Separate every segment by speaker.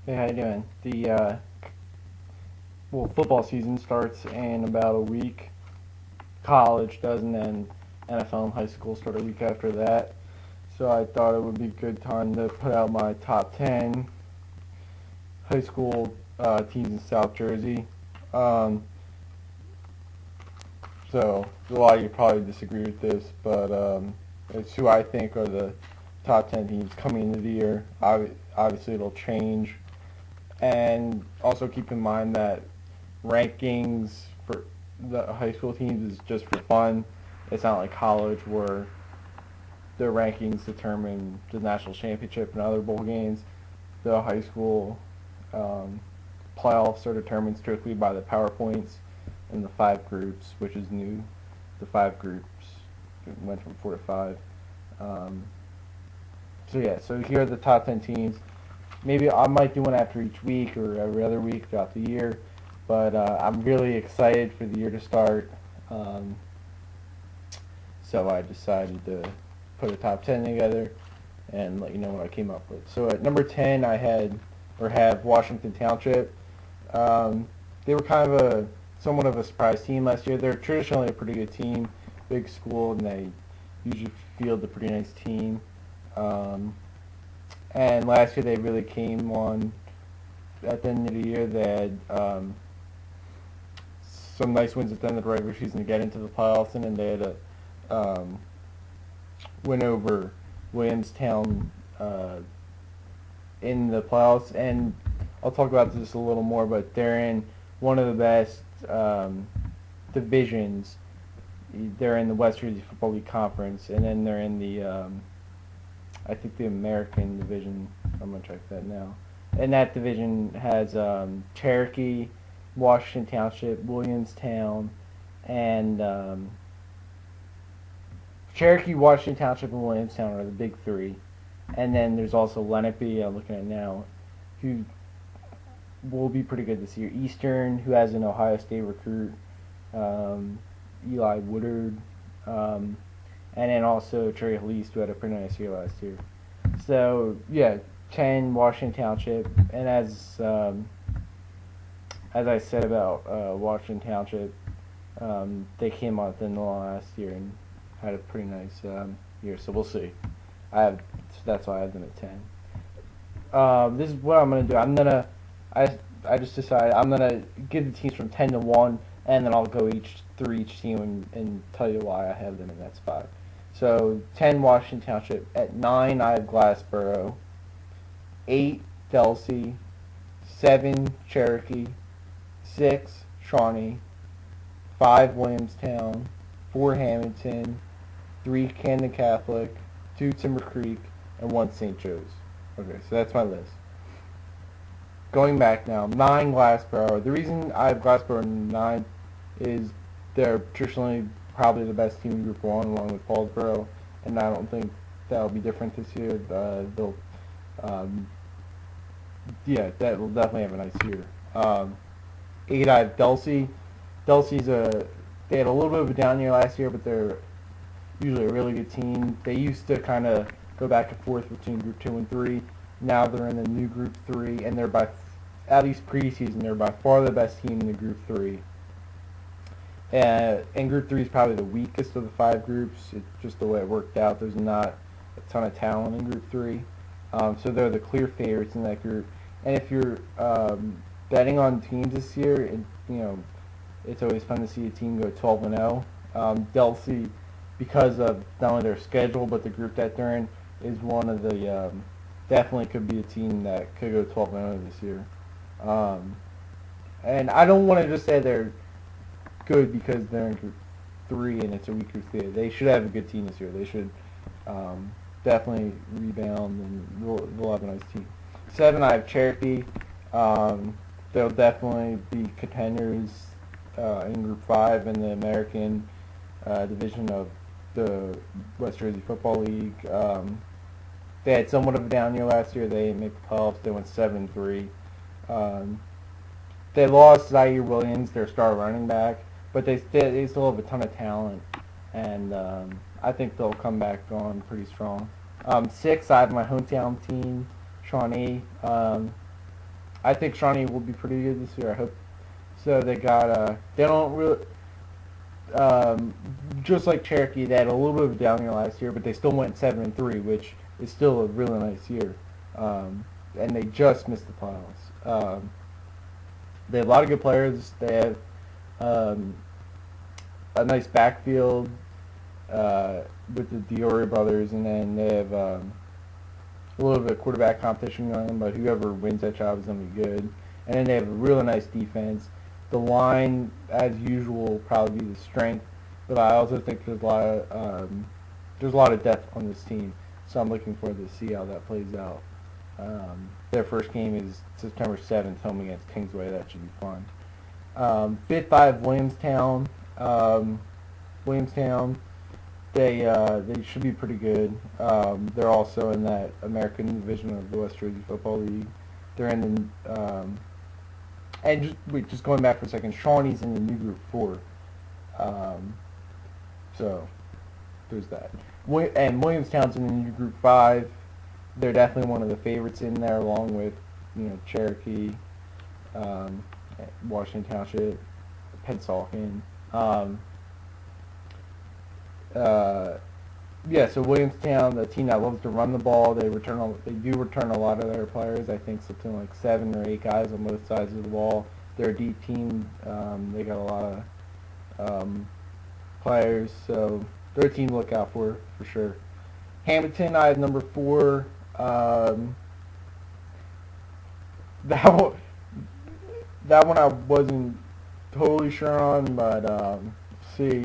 Speaker 1: Hey, how you doing? Football season starts in about a week. College doesn't, and NFL and high school start a week after that. So I thought it would be a good time to put out my top 10 high school teams in South Jersey. Um, so a lot of you probably disagree with this, but it's who I think are the top 10 teams coming into the year. Obviously, it'll change. And also keep in mind that rankings for the high school teams is just for fun. It's not like college where the rankings determine the national championship and other bowl games. The high school um, playoffs are determined strictly by the PowerPoints and the five groups, which is new. The five groups went from four to five. Um, so here are the top 10 teams. Maybe I might do one after each week or every other week throughout the year. But I'm really excited for the year to start. Um, so I decided to put a top 10 together and let you know what I came up with. So at number 10, I have Washington Township. They were kind of somewhat of a surprise team last year. They're traditionally a pretty good team, big school, and they usually field a pretty nice team. And last year they really came on at the end of the year. They had some nice wins at the end of the regular season to get into the playoffs, and then they had a win over Williamstown in the playoffs. And I'll talk about this a little more, but they're in one of the best divisions. They're in the West Jersey Football League Conference, and then they're in the I think the American division. I'm gonna check that now. And that division has Cherokee, Washington Township, Williamstown, and Cherokee, Washington Township, and Williamstown are the big three. And then there's also Lenape, I'm looking at now, who will be pretty good this year. Eastern, who has an Ohio State recruit, Eli Woodard, and then also Cherry Halise, who had a pretty nice year last year. So, yeah, 10 Washington Township, and as I said about Washington Township, they came out at the end of last year and had a pretty nice year. So we'll see. That's why I have them at 10. This is what I'm gonna do. I just decided I'm gonna give the teams from 10 to 1, and then I'll go through each team and tell you why I have them in that spot. So 10 Washington Township. At 9 I have Glassboro. 8 Delsey. 7 Cherokee. 6 Shawnee. 5 Williamstown. 4 Hamilton. 3 Camden Catholic. 2 Timber Creek. And 1 St. Joe's. Okay, so that's my list. Going back now, 9 Glassboro. The reason I have Glassboro 9 is they're traditionally probably the best team in Group 1 along with Paulsboro, and I don't think that'll be different this year. That will definitely have a nice year. 8 I have Delsey. They had a little bit of a down year last year, but they're usually a really good team. They used to kind of go back and forth between Group 2 and 3. Now they're in the new Group 3, and at least preseason, they're by far the best team in the Group 3. And Group 3 is probably the weakest of the 5 groups. It's just the way it worked out. There's not a ton of talent in Group 3. So they're the clear favorites in that group. And if you're betting on teams this year, it's always fun to see a team go 12-0. Delsey, because of not only their schedule, but the group that they're in, is one of the definitely could be a team that could go 12-0 this year. And I don't want to just say they're good because they're in Group 3 and it's a weak Group 3. They should have a good team this year. They should definitely rebound, and they'll have a nice team. 7, I have Cherokee. They'll definitely be contenders in Group 5 in the American division of the West Jersey Football League. They had somewhat of a down year last year. They didn't make the playoffs. They went 7-3. They lost Zaire Williams, their star running back, but they still have a ton of talent, and I think they'll come back on pretty strong. 6, I have my hometown team, Shawnee. I think Shawnee will be pretty good this year. I hope so. They got they don't really just like Cherokee. They had a little bit of a down year last year, but they still went 7-3, which is still a really nice year. And they just missed the playoffs. They have a lot of good players. They have a nice backfield with the Diori brothers, and then they have a little bit of quarterback competition going on, but whoever wins that job is going to be good. And then they have a really nice defense. The line, as usual, will probably be the strength, but I also think there's a lot of depth on this team, so I'm looking forward to see how that plays out. Their first game is September 7th, home against Kingsway. That should be fun. 5th, I have Williamstown. Williamstown, they should be pretty good. They're also in that American division of the West Jersey Football League. They're in the and just going back for a second, Shawnee's in the new Group 4. So there's that. And Williamstown's in the new Group 5. They're definitely one of the favorites in there, along with Cherokee, Washington Township, Pennsauken. So Williamstown, the team that loves to run the ball, they do return a lot of their players. I think something like 7 or 8 guys on both sides of the ball. They're a deep team. They got a lot of players, so they're a team to look out for sure. Hamilton, I have number 4. That one I wasn't totally sure on, but see,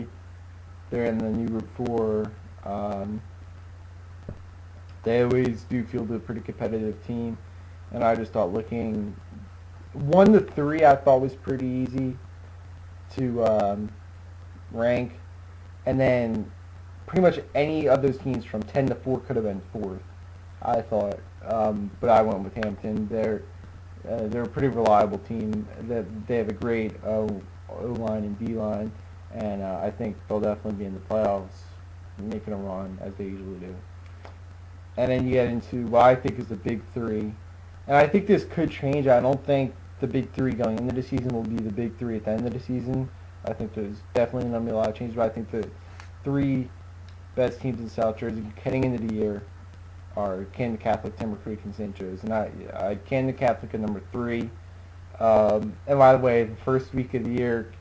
Speaker 1: they're in the new Group 4. They always do field a pretty competitive team, and I just thought looking 1 to 3, I thought was pretty easy to rank, and then pretty much any of those teams from 10 to 4 could have been 4th, I thought, but I went with Hampton. They're a pretty reliable team. They have a great O-line and D-line, and I think they'll definitely be in the playoffs, making a run as they usually do. And then you get into what I think is the Big 3, and I think this could change. I don't think the Big 3 going into the season will be the Big 3 at the end of the season. I think there's definitely going to be a lot of changes, but I think the 3 best teams in South Jersey heading into the year are Camden Catholic, Timber Creek, and St. Joe's. And I Camden Catholic at number 3. And by the way, the first week of the year,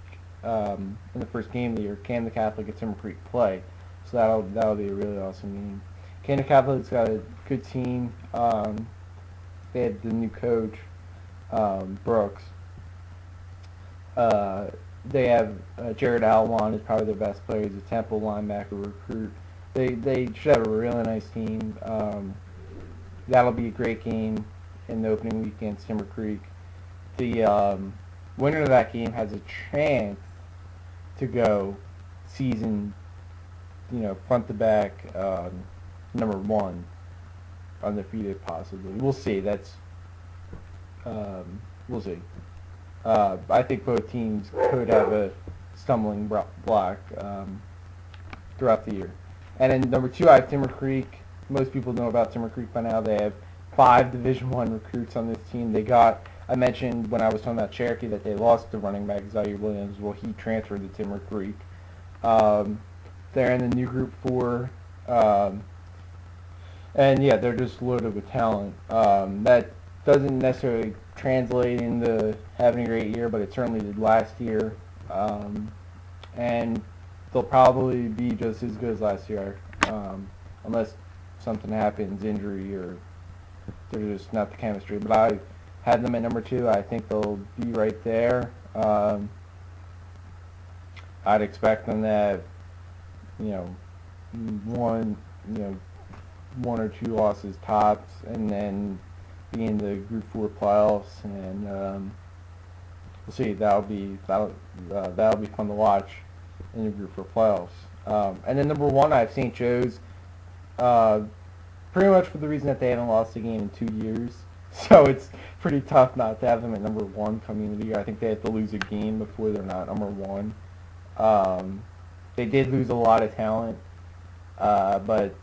Speaker 1: in the first game of the year, Camden Catholic and Timber Creek play. So that'll be a really awesome game. Camden Catholic's got a good team. They had the new coach, Brooks. They have Jared Alwan is probably their best player. He's a Temple linebacker recruit. They should have a really nice team. That'll be a great game in the opening week against Timber Creek. The winner of that game has a chance to go season, front to back, number 1, undefeated possibly. We'll see. We'll see. I think both teams could have a stumbling block throughout the year. And then number 2, I have Timber Creek. Most people know about Timber Creek by now. They have 5 Division I recruits on this team. I mentioned when I was talking about Cherokee that they lost the running back, Zaire Williams. Well, he transferred to Timber Creek. They're in the new Group 4. And yeah, they're just loaded with talent. That doesn't necessarily translate into having a great year, but it certainly did last year. And they'll probably be just as good as last year, unless something happens, injury, or there's just not the chemistry. But I had them at number 2. I think they'll be right there. I'd expect them to have, one or 2 losses tops, and then be in the Group 4 playoffs, and we'll see. That'll be fun to watch in the Group 4 playoffs. And then number 1, I have St. Joe's, pretty much for the reason that they haven't lost a game in 2 years. So it's pretty tough not to have them at number 1 coming into the year. I think they have to lose a game before they're not number 1. They did lose a lot of talent, but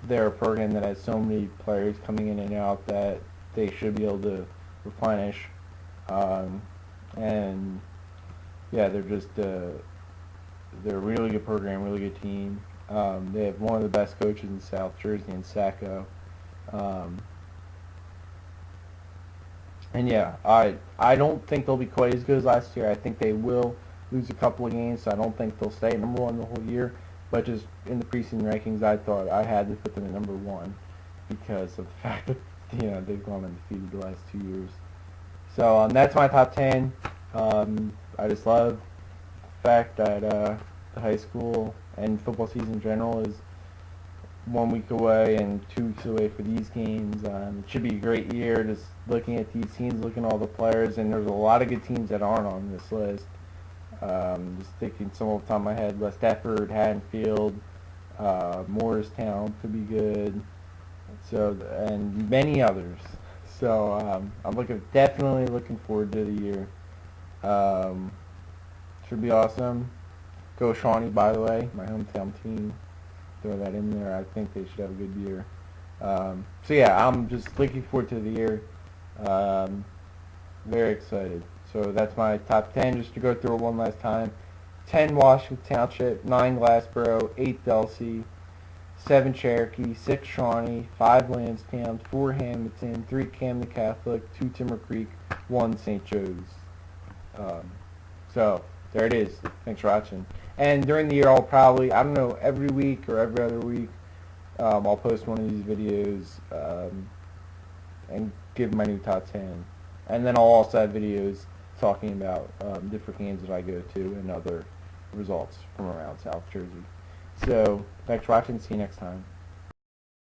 Speaker 1: they're a program that has so many players coming in and out that they should be able to replenish. And yeah, they're a really good program, really good team. They have one of the best coaches in South Jersey in Sacco. Um, and yeah, I don't think they'll be quite as good as last year. I think they will lose a couple of games, so I don't think they'll stay at number one the whole year. But just in the preseason rankings, I thought I had to put them at number one because of the fact that they've gone undefeated the last 2 years. So that's my top 10. I just love the fact that the high school and football season in general is 1 week away and 2 weeks away for these games. It should be a great year just looking at these teams, looking at all the players, and there's a lot of good teams that aren't on this list. Just thinking some off the top of my head, West Efford, Haddonfield, Morristown could be good. So, and many others. So I'm definitely looking forward to the year. Should be awesome. Go Shawnee, by the way, my hometown team. Throw that in there. I think they should have a good year. So yeah, I'm just looking forward to the year. Very excited. So that's my top 10. Just to go through it one last time: 10 Washington Township, 9 Glassboro, 8 Delsey, 7 Cherokee, 6 Shawnee, 5 Lansdowne, 4 Hamilton, 3 Camden Catholic, 2 Timber Creek, 1 St. Joe's. So there it is. Thanks for watching. And during the year, I'll probably, I don't know, every week or every other week, I'll post one of these videos and give my new top 10. And then I'll also have videos talking about different games that I go to and other results from around South Jersey. So thanks for watching. See you next time.